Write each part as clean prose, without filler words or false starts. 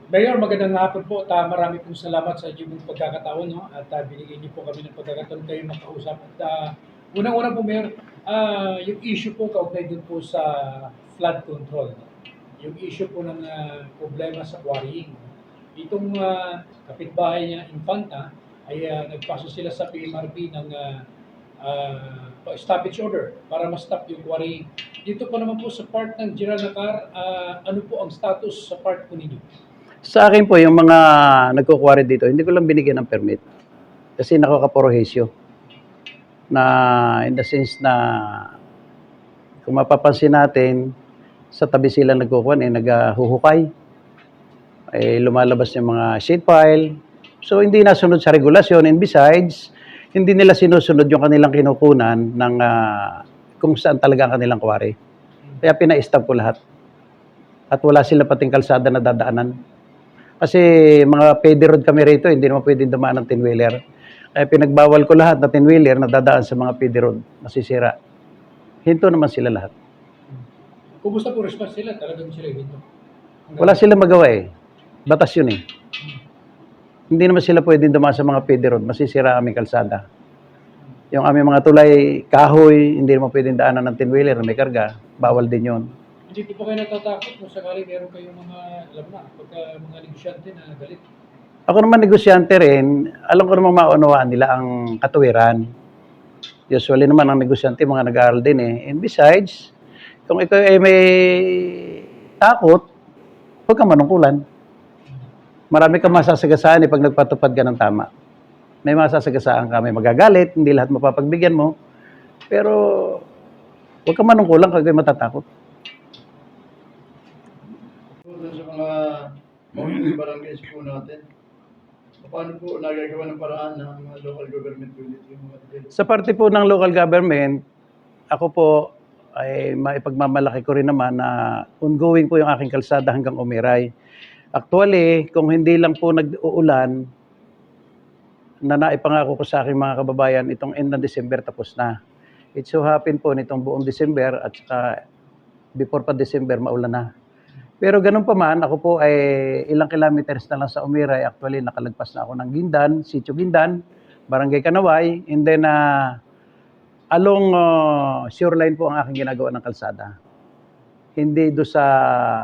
Mayor, magandang hapon po at marami pong salamat sa inyong pagkakataon, no? At binigyan niyo po kami ng pagkakataon kayo makausap. At unang-una po, Mayor, yung issue po kaugnay dun po sa flood control. No? Yung issue po ng problema sa quarrying. Itong kapitbahay niya, Infanta, ay nagpasa sila sa PMRB ng stoppage order para ma-stop yung quarrying. Dito po naman po sa part ng General Nakar, ano po ang status sa part po ninyo? Sa akin po, yung mga nagkukuwari dito, hindi ko lang binigyan ng permit. Kasi nakakaporohisyo. Na in the sense na kung mapapansin natin, sa tabi sila nagkukuhan, naghuhukay. Lumalabas yung mga sheet pile. So, hindi nasunod sa regulasyon. And besides, hindi nila sinusunod yung kanilang kinukunan ng kung saan talaga ang kanilang kuwari. Kaya pina-stop ko lahat. At wala sila pating kalsada na dadaanan. Kasi mga pede road kami rito, hindi naman pwedeng dumaan ng 10-wheeler. Kaya pinagbawal ko lahat na 10-wheeler na dadaan sa mga pede road, masisira. Hinto naman sila lahat. Kumusta po response sila? Talagang sila dito? Wala sila magawa eh. Batas yun eh. Hindi naman sila pwedeng dumaan sa mga pede road, masisira ang aming kalsada. Yung aming mga tulay, kahoy, hindi naman pwedeng daanan ng 10-wheeler na may karga. Bawal din yun. Hindi po ba kayo natatakot kung sakali meron kayong mga, alam na, pagka mga negosyante na galit? Ako naman negosyante rin, alam ko namang maunawaan nila ang katuwiran. Usually naman ang negosyante, mga nag-aaral din eh. And besides, kung ikaw ay may takot, huwag kang manungkulan. Marami kang masasagasaan pag nagpatupad ka ng tama. May masasagasaan ka, may magagalit, hindi lahat mapapagbigyan mo. Pero, huwag kang manungkulan kung ikaw matatakot. Doon sa mga barangays po natin, paano po nagagawa ng paraan ng mga local government unit yung mga details? Sa parte po ng local government, ako po ay maipagmamalaki ko rin naman na ongoing po yung aking kalsada hanggang Umiray. Actually, kung hindi lang po nag-uulan, na naipangako ko sa aking mga kababayan, itong end ng December tapos na. It so happen po nitong buong December at saka before pa December, maulan na. Pero ganun pa man, ako po ay ilang kilometers na lang sa Umiray. Actually, nakalagpas na ako ng Gindan, Sitio Gindan, Barangay Kanaway, and then along shoreline po ang aking ginagawa ng kalsada. Hindi do sa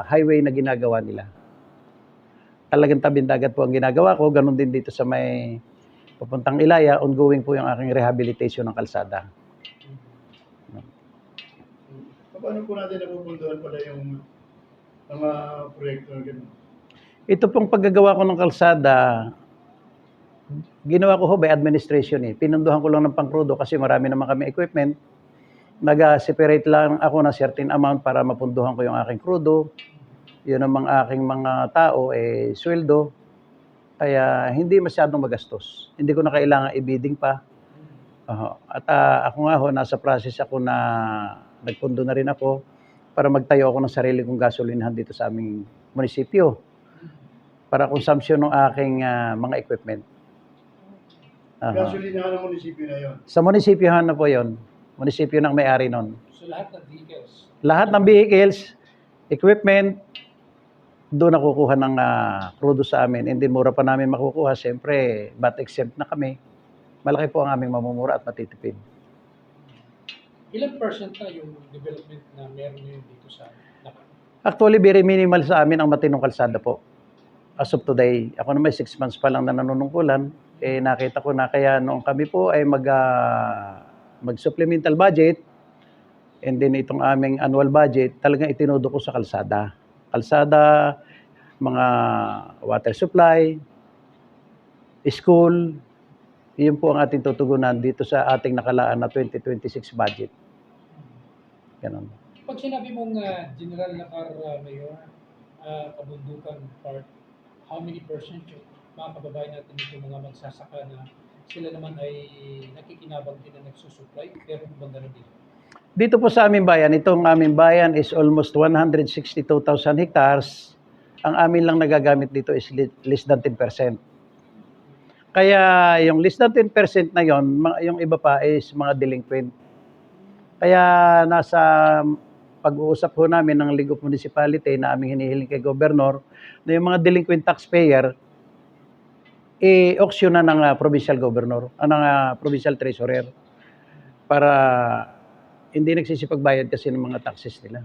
highway na ginagawa nila. Talagang tabing dagat po ang ginagawa ko. Ganun din dito sa may papuntang Ilaya, ongoing po yung aking rehabilitation ng kalsada. Paano po natin napupuntuhan pala yung mga proyekto na gano'n? Ito pong paggagawa ko ng kalsada, ginawa ko ho by administration eh. Pinunduhan ko lang ng pangkrudo kasi marami naman kami equipment. Nag-separate lang ako ng certain amount para mapunduhan ko yung aking krudo. Yun namang aking mga tao sweldo. Kaya hindi masyadong magastos. Hindi ko na kailangan i-bidding pa. At ako nga ho, nasa process ako na nagpundo na rin ako para magtayo ako ng sarili kong gasolinahan dito sa aming munisipyo para consumption ng aking mga equipment. Gasolinahan ng munisipyo na yun? Sa munisipyohan na po yun. Munisipyo ng may-ari nun. So lahat ng vehicles? Lahat ng vehicles, equipment, doon nakukuha ng krudo sa amin. Hindi mura pa namin makukuha. Siyempre, VAT exempt na kami. Malaki po ang aming mamumura at matitipid. Ilang percent na yung development na meron ngayon dito sa Nakar? Actually, very minimal sa amin ang matinong kalsada po. As of today, ako naman 6 months pa lang na nanunungkulan, nakita ko na kaya noong kami po ay mag-supplemental budget, and then itong aming annual budget, talagang itinudo ko sa kalsada. Kalsada, mga water supply, school, yun po ang ating tutugunan dito sa ating nakalaan na 2026 budget. Ganun. Pag sinabi mong General Nakar, Mayor, kabundukan part, how many percent yung mga kababayan natin dito, mga magsasaka na sila naman ay nakikinabang din na nagsusupply? Pero kung bang ganun dito? Dito po sa aming bayan, itong aming bayan is almost 162,000 hectares. Ang amin lang nagagamit dito is less than 10%. Kaya yung less than 10% na yon, yung iba pa is mga delinquent. Kaya nasa pag-uusap ho namin ng League of Municipality na aming hinihiling kay Governor na yung mga delinquent taxpayer, i-auction na ng provincial governor, ng provincial treasurer para hindi nagsisipagbayad kasi ng mga taxes nila,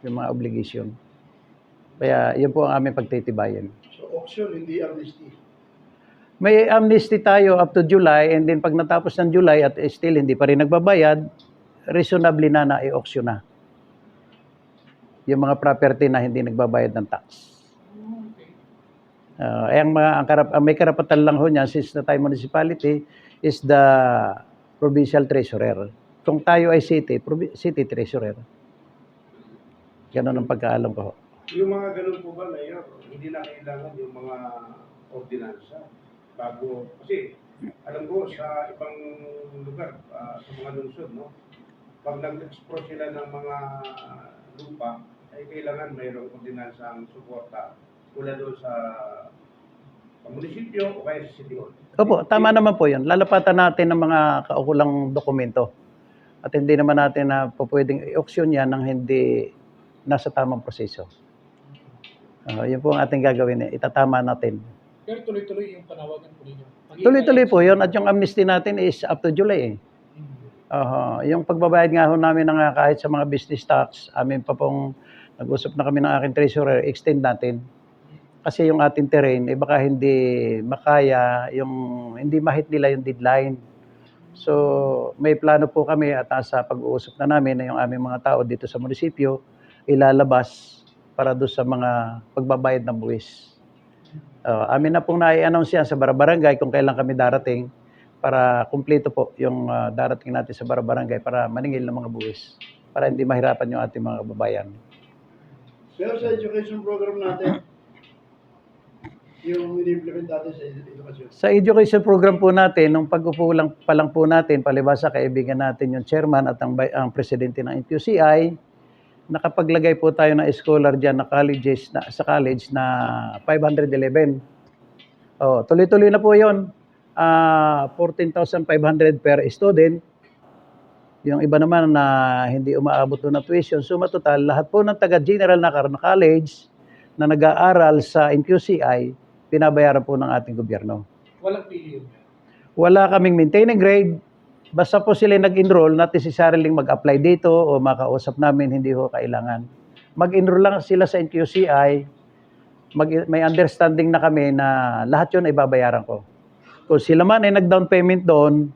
yung mga obligation. Kaya yun po ang aming pagtitibayan. So, auction, hindi amnesty. May amnesty tayo up to July and then pag natapos ng July at still hindi pa rin nagbabayad, reasonably na i-auction na yung mga property na hindi nagbabayad ng tax. Ang may karapatan lang ho niya since na tayo municipality is the provincial treasurer. Kung tayo ay city treasurer. Ganun ang pagkaalam ko ho. Yung mga ganun po ba, Mayor, hindi na kailangan yung mga ordinansa bago, kasi alam ko sa ibang lugar, sa mga lungsod, no? Pag nag-explore sila ng mga lupa, ay kailangan mayroong ordinansa ang suporta mula doon sa munisipyo o kaya sa City Hall. Opo, tama naman po yun. Lalapatan natin ng mga kaukulang dokumento. At hindi naman natin na pwedeng i-auction yan nang hindi nasa tamang proseso. Yun po ang ating gagawin. Itatama natin. Pero tuloy-tuloy yung panawagan po ninyo. Tuloy-tuloy po yun. At yung amnesty natin is up to July. Yung pagbabayad nga ho namin ng kahit sa mga business tax, amin pa pong nag-usap na kami ng aking treasurer, extend natin. Kasi yung ating terrain, baka hindi makaya, hindi mahit nila yung deadline. So, may plano po kami at sa pag-uusap na namin na yung aming mga tao dito sa munisipyo, ilalabas para doon sa mga pagbabayad ng buwis. Amin na pong nai-announce yan sa barangay kung kailan kami darating para kumpleto po yung darating natin sa barangay para maningil ng mga buwis para hindi mahirapan yung ating mga kababayan. Pero sa education program natin, yung in-implement natin sa edukasyon. Sa education program po natin, nung pag-upo pa lang po natin, palibasa kaibigan natin yung chairman at ang presidente ng NQCI, nakapaglagay po tayo ng scholar dyan sa college na 511. Tuloy-tuloy na po yun. 14,500 per student. Yung iba naman na hindi umaabot na tuition. Suma total, lahat po ng taga-general na college na nag-aaral sa NQCI, pinabayaran po ng ating gobyerno. Walang pili yun. Wala kaming maintaining grade. Basta po sila nag-enroll, not necessarily mag-apply dito o makausap namin, hindi ho kailangan. Mag-enroll lang sila sa NQCI, may understanding na kami na lahat yun ay babayaran ko. Kung sila man ay nag-down payment doon,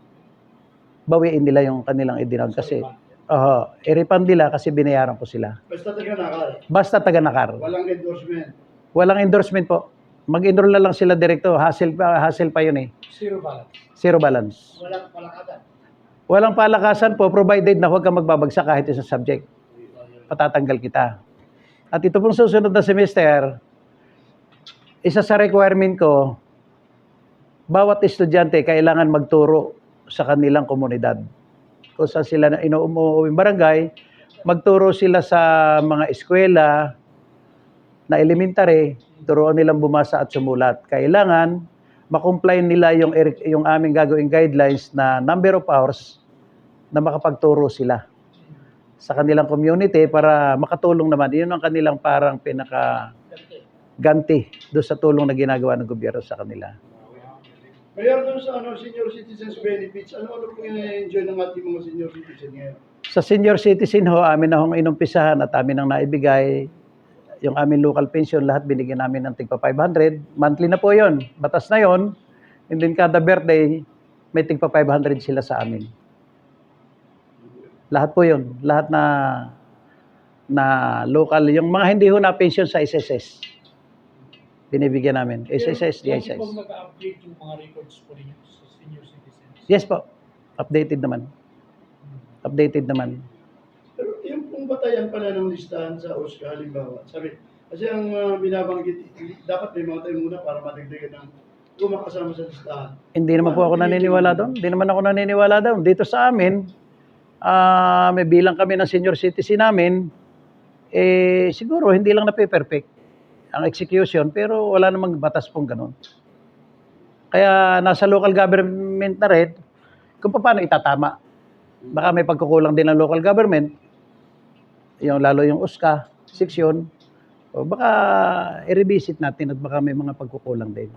bawiin nila yung kanilang i-down kasi i-refund nila kasi binayaran ko sila. Basta taga-nakar. Basta taga-nakar. Walang endorsement. Walang endorsement po. Mag-enroll na lang sila direkto. Hassle pa yun eh. Zero balance. Zero balance. Walang palakasan. Walang palakasan po provided na huwag kang magbabagsak kahit isang subject. Patatanggal kita. At ito pong susunod na semester, isa sa requirement ko, bawat estudyante kailangan magturo sa kanilang komunidad. Kung saan sila umuuwing barangay, magturo sila sa mga eskwela na elementary, turuan nilang bumasa at sumulat. Kailangan makomply nila yung aming gagawing guidelines na number of hours na makapagturo sila sa kanilang community para makatulong naman. Yun ang kanilang parang pinaka-ganti doon sa tulong na ginagawa ng gobyerno sa kanila. Mayor, doon sa senior citizens benefits, ano po yung enjoy ng ating mga senior citizen ngayon? Sa senior citizen ho, amin na hong inumpisahan at amin ang naibigay. Yung amin local pension, lahat binigyan namin ng tigpa 500. Monthly na po yon, batas na yon. And then kada birthday, may tigpa 500 sila sa amin. Lahat po yon, lahat na local. Yung mga hindi ho na pension sa SSS, binibigyan namin. SSS, DSS. Lagi pong nag-update yung mga records po ninyo sa senior citizens. Yes po, updated naman. Updated naman. Pero yung pong batayan pala ng listahan sa OSCA, halimbawa, sabi, kasi ang binabanggit, dapat may mga tayo muna para madagdagan ng kung makasama sa listahan. Hindi naman po ako naniniwala doon. Hindi naman ako naniniwala doon. Dito sa amin, may bilang kami ng senior citizen namin, siguro hindi lang na-perfect ang execution, pero wala namang batas pong ganun. Kaya nasa local government na rin, kung paano itatama. Baka may pagkukulang din ng local government. yung lalo yung USCA, seksyon, o baka i-revisit natin at baka may mga pagkukulang din.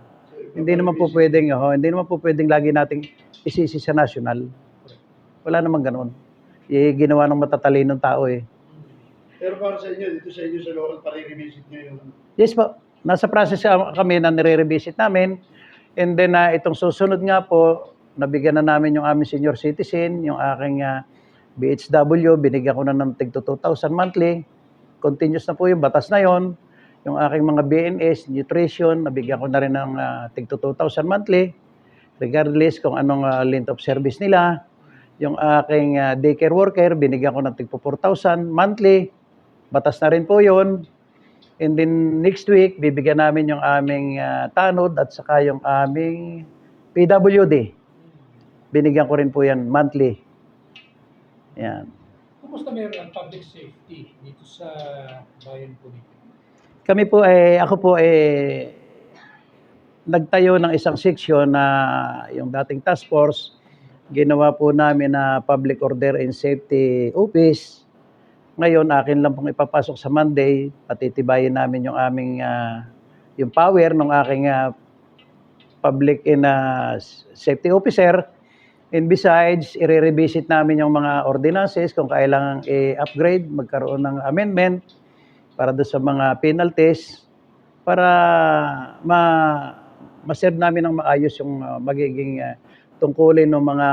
Hindi naman po pwedeng lagi nating isisi sa national. Wala namang ganoon. Ginawa ng matatalinong tao eh. Pero para sa inyo, dito sa inyo sa local, pare-revisit nyo yung Yes po, nasa process kami na nire-revisit namin. And then itong susunod nga po, nabigyan na namin yung aming senior citizen, yung aking BHW, binigyan ko na ng tig 2,000 monthly. Continuous na po yung batas na yon. Yung aking mga BNS, nutrition, nabigyan ko na rin ng tig 2,000 monthly. Regardless kung anong length of service nila. Yung aking daycare worker, binigyan ko ng tig 4,000 monthly. Batas na rin po yon. And then next week, bibigyan namin yung aming tanod at saka yung aming PWD. Binigyan ko rin po yan monthly. Yan. Kumusta Mayor ang public safety dito sa bayan po dito? Kami po ako po nagtayo ng isang section na yung dating task force. Ginawa po namin na Public Order and Safety Office. Ngayon, akin lang pong ipapasok sa Monday. Patitibayin namin yung aming yung power ng aking Public and Safety Officer. And besides, i-revisit namin yung mga ordinances kung kailangan i-upgrade, magkaroon ng amendment para doon sa mga penalties para ma-serve namin ng maayos yung magiging tungkulin ng mga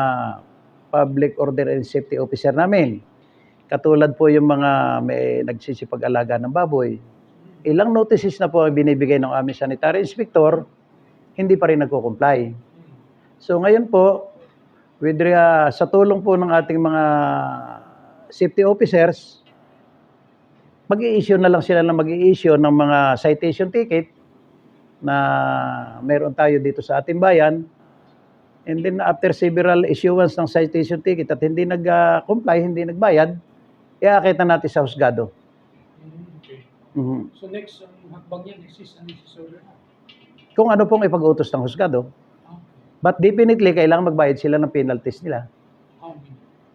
Public Order and Safety Officer namin. Katulad po yung mga may nagsisipag-alaga ng baboy. Ilang notices na po ang binibigay ng aming sanitary inspector, hindi pa rin nagko-comply. So ngayon po, sa tulong po ng ating mga safety officers, mag-i-issue na lang sila ng mga citation ticket na meron tayo dito sa ating bayan. And then after several issuance ng citation ticket at hindi nag-comply, hindi nagbayad, iakit na natin sa husgado. Okay. Mhm. So next, ang hakbang yan, next is order na. Kung ano pong ipag-utos ng husgado. But definitely, kailangan magbayad sila ng penalties nila. How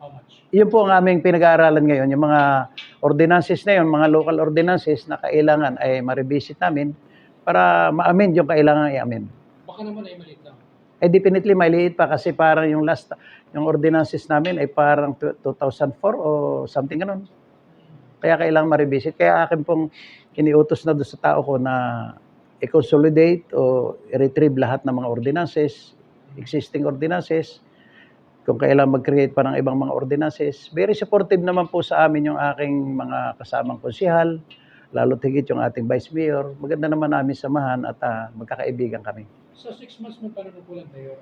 much? Yun po ang aming pinag-aaralan ngayon, yung mga ordinances na yun, mga local ordinances na kailangan ay ma-revisit namin para ma-amend yung kailangan i-amend. Baka naman ay maliit lang. Definitely maliit pa kasi parang yung ordinances namin ay parang 2004 o something ganun. Kaya kailangan ma-revisit. Kaya akin pong iniutos na doon sa tao ko na i-consolidate o i-retrieve lahat ng mga ordinances, existing ordinances, kung kailangan mag-create pa ng ibang mga ordinances. Very supportive naman po sa amin yung aking mga kasamang konsihal, lalo tigit yung ating vice mayor. Maganda naman namin samahan at magkakaibigan kami. Sa 6 months mo pananagulan Mayor,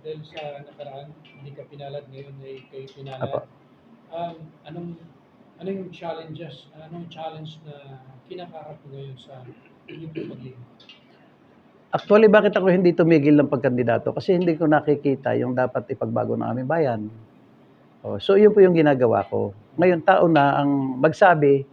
dahil sa nakaraan, hindi ka pinalad, ngayon ay kayo pinalad. Apo. Ano yung challenges, anong challenge na kinakaharap mo ngayon sa inyong paglingkod? Actually, bakit ako hindi tumigil ng pagkandidato? Kasi hindi ko nakikita yung dapat ipagbago ng aming bayan. So, yun po yung ginagawa ko. Ngayon, tao na ang magsabi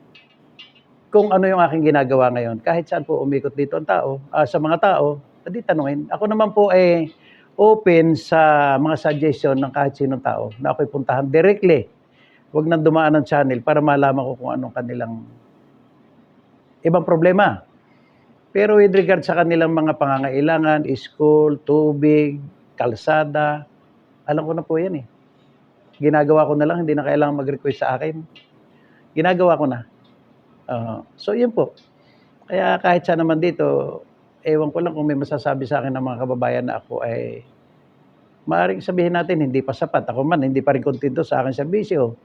kung ano yung aking ginagawa ngayon. Kahit saan po umikot dito ang tao, sa mga tao, hindi tanungin. Ako naman po ay open sa mga suggestion ng kahit sinong tao na ako'y puntahan directly. Huwag nang dumaan ng channel para malaman ko kung anong kanilang ibang problema. Pero with regard sa kanilang mga pangangailangan, school, tubig, kalsada, alam ko na po yan eh. Ginagawa ko na lang, hindi na kailangan mag-request sa akin. Ginagawa ko na. So yun po. Kaya kahit saan naman dito, ewan ko lang kung may masasabi sa akin ng mga kababayan na ako ay maaaring sabihin natin hindi pa sapat. Ako man, hindi pa rin kontento sa aking serbisyo.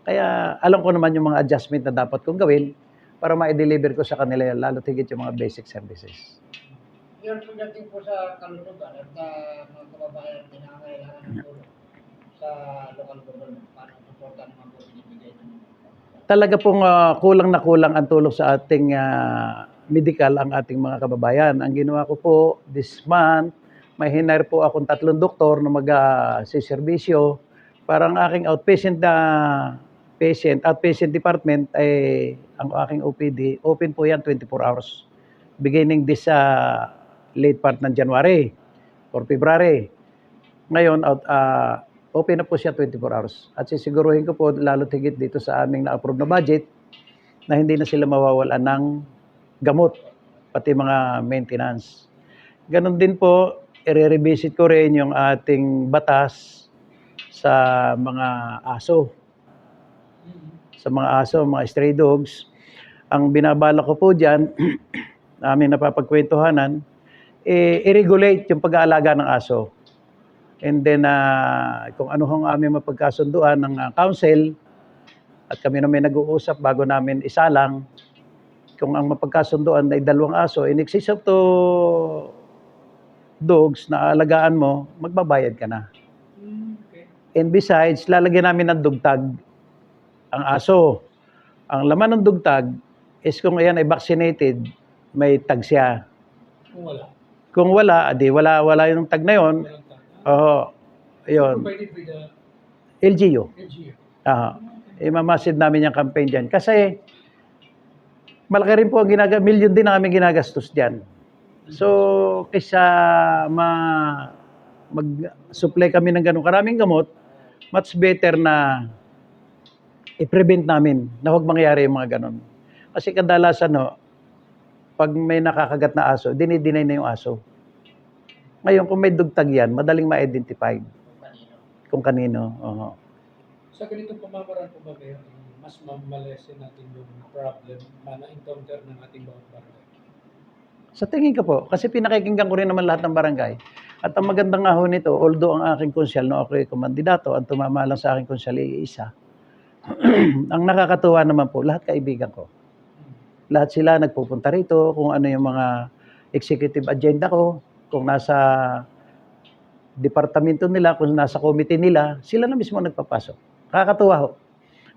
Kaya alam ko naman yung mga adjustment na dapat kong gawin para ma-deliver ko sa kanila yan, lalo tigit yung mga basic services. Yun, pagdating po sa kalusugan at mga kababayan na nangangailangan ng tulong sa local government, paano suporta naman po binibigay ng Talaga pong kulang na kulang ang tulong sa ating medical ang ating mga kababayan. Ang ginawa ko po this month, may hinire po akong 3 doktor na mag-siservisyo. Parang aking outpatient department ay ang aking OPD, open po yan 24 hours. Beginning this late part ng January or February. Ngayon, open na po siya 24 hours. At sisiguruhin ko po, lalo tigit dito sa aming na-approve na budget, na hindi na sila mawawalan ng gamot, pati mga maintenance. Ganon din po, i-revisit ko rin yung ating batas sa mga aso. Sa mga aso, mga stray dogs. Ang binabala ko po dyan, aming napapagkwentuhanan, i-regulate yung pag-aalaga ng aso. And then, kung ano hong aming mapagkasunduan ng council, at kami na may nag-uusap bago namin isalang, kung ang mapagkasunduan ay 2 aso, in excess of 2 dogs na alagaan mo, magbabayad ka na. Okay. And besides, lalagyan namin ng dugtag ang aso. Ang laman ng dugtag is kung ayan ay vaccinated, may tag siya. Kung wala. Kung wala, di wala yung tag na yon. Walang tag. Oo. Ayun. Provided by the LGU. LGU. Imamasid namin yung campaign dyan. Kasi, malaki rin po ang million din ang aming ginagastos dyan. So, kaysa mag-supply kami ng ganun karaming gamot, much better na i-prevent namin na huwag mangyari yung mga ganun. Kasi kadalasan, pag may nakakagat na aso, dinidinay na yung aso. Ngayon, kung may dugtag yan, madaling ma-identify kung kanino. Sa ganitong pamamaraan po ba, Mayor, mas mamalesen natin yung problem na na-encounter ng ating bawat barangay? Sa tingin ko po, kasi pinakikinggan ko rin naman lahat ng barangay. At ang magandang nga ho nito, although ang aking konsyal, no, ako ay kumandidato, ang tumama lang sa aking konsyal ay isa. Ang nakakatuwa naman po, lahat kaibigan ko. Lahat sila nagpupunta rito, kung ano yung mga executive agenda ko, kung nasa departamento nila, kung nasa committee nila, sila na mismo nagpapasok. Nakakatuwa ho.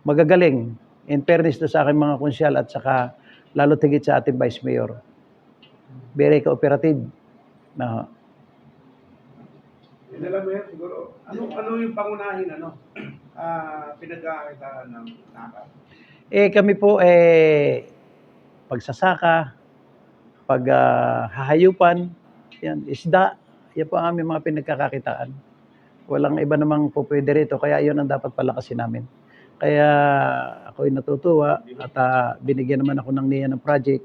Magagaling. In fairness to sa aking mga konsyal at saka lalo tigit sa ating Vice Mayor. Very cooperative. Yun na lang, Mayor, siguro. Ano yung pangunahin, pinagkakakitaan ng nakal? Kami po, pagsasaka, paghahayupan, yan, isda, yan po ang aming mga pinagkakakitaan. Walang iba namang po pwede rito, kaya yun ang dapat palakasin namin. Kaya ako'y natutuwa at binigyan naman ako ng NIA ng project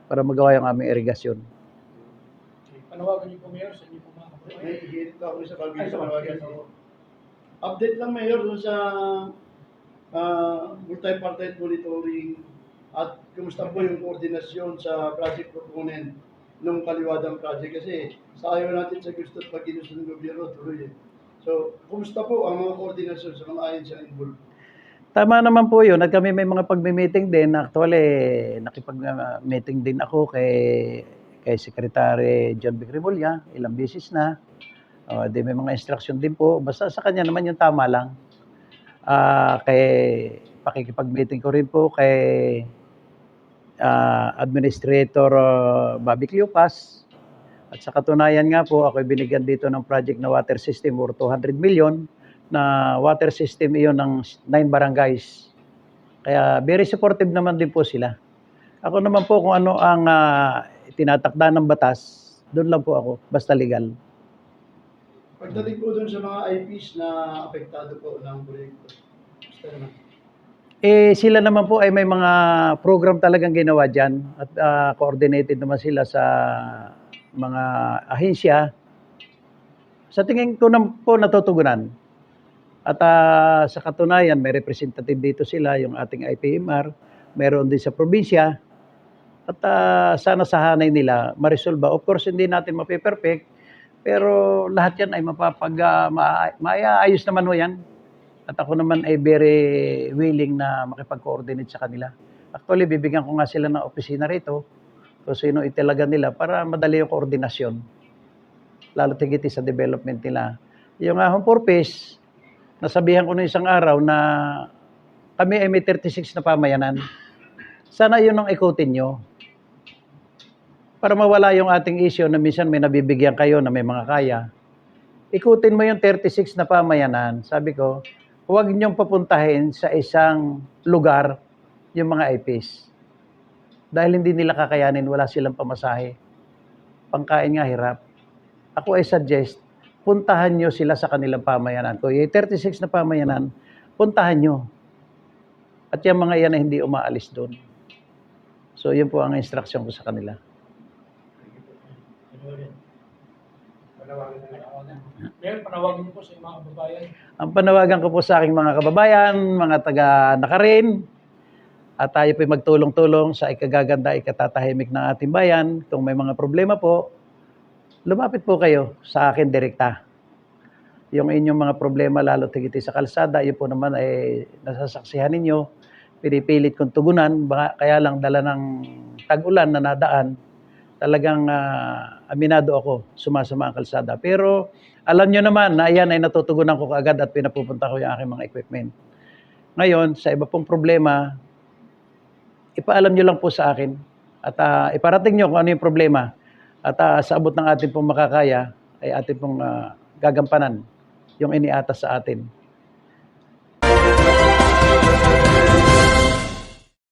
para magawa yung aming irigasyon. Okay. Panawagan niyo po, Mayor, sa inyo po mga kababayan. May hihit ako sa Ay, pag-ibig sa sa mga Update lang, Mayor, dun sa multi-party monitoring at kumusta po yung koordinasyon sa project proponent ng Kaliwadang project kasi sa ayaw natin sa gusto at pag ginusto ng gobyerno tuloy. So, kumusta po ang mga koordinasyon sa mga ayon involved? Tama naman po yun. At kami may mga pagme-meeting din. Actually, nakipag-meeting din ako kay Secretary John Vic Remulla, ilang beses na. May mga instruction din po. Basta sa kanya naman yung tama lang. Pakikipag-meeting ko rin po kay Administrator Bobby Cleopas. At sa katunayan nga po, ako binigyan dito ng project na water system worth 200 million na water system iyon ng 9 barangays. Kaya very supportive naman din po sila. Ako naman po kung ano ang tinatakda ng batas, doon lang po ako, basta legal. Pagdating po dun sa mga IPs na apektado po ng proyekto, basta naman. Sila naman po ay may mga program talagang ginawa dyan at coordinated naman sila sa mga ahensya. Sa tingin ko naman po natutugunan. At sa katunayan, may representative dito sila, yung ating IPMR, meron din sa probinsya. At sana sa hanay nila ma-resolve. Of course, hindi natin mapiperfect, pero lahat yan ay maayos naman ho yan. At ako naman ay very willing na makipag-coordinate sa kanila. Actually, bibigyan ko nga sila ng opisina rito kung sino italaga nila para madali yung koordinasyon. Lalo tigiti sa development nila. Yung home purpose, nasabihan ko na isang araw na kami ay may 36 na pamayanan. Sana yun ang ikutin nyo. Para mawala yung ating issue na minsan may nabibigyan kayo na may mga kaya. Ikutin mo yung 36 na pamayanan. Sabi ko, huwag niyong papuntahin sa isang lugar yung mga IPs. Dahil hindi nila kakayanin, wala silang pamasahe. Pangkain nga hirap. Ako ay suggest, puntahan nyo sila sa kanilang pamayanan. Kung yung 36 na pamayanan, puntahan nyo. At yung mga yan ay hindi umaalis doon. So, yun po ang instruction ko sa kanila. Panawagan na lang. Mayor, panawagan niyo po sa mga kababayan. Ang panawagan ko po sa aking mga kababayan, mga taga-Nakarin, at tayo po magtulong-tulong sa ikagaganda, ikatatahimik ng ating bayan. Kung may mga problema po, lumapit po kayo sa akin direkta. Yung inyong mga problema, lalo tigiti sa kalsada, yun po naman ay nasasaksihan ninyo, pinipilit kong tugunan, kaya lang dala ng tag-ulan na nadaan, talagang aminado ako, sumasama ang kalsada. Pero alam nyo naman na yan ay natutugunan ko kaagad at pinapupunta ko yung aking mga equipment. Ngayon, sa iba pong problema, ipaalam nyo lang po sa akin at iparating nyo kung ano yung problema. At sa abot ng ating pong makakaya, ay ating pong gagampanan yung iniatas sa atin.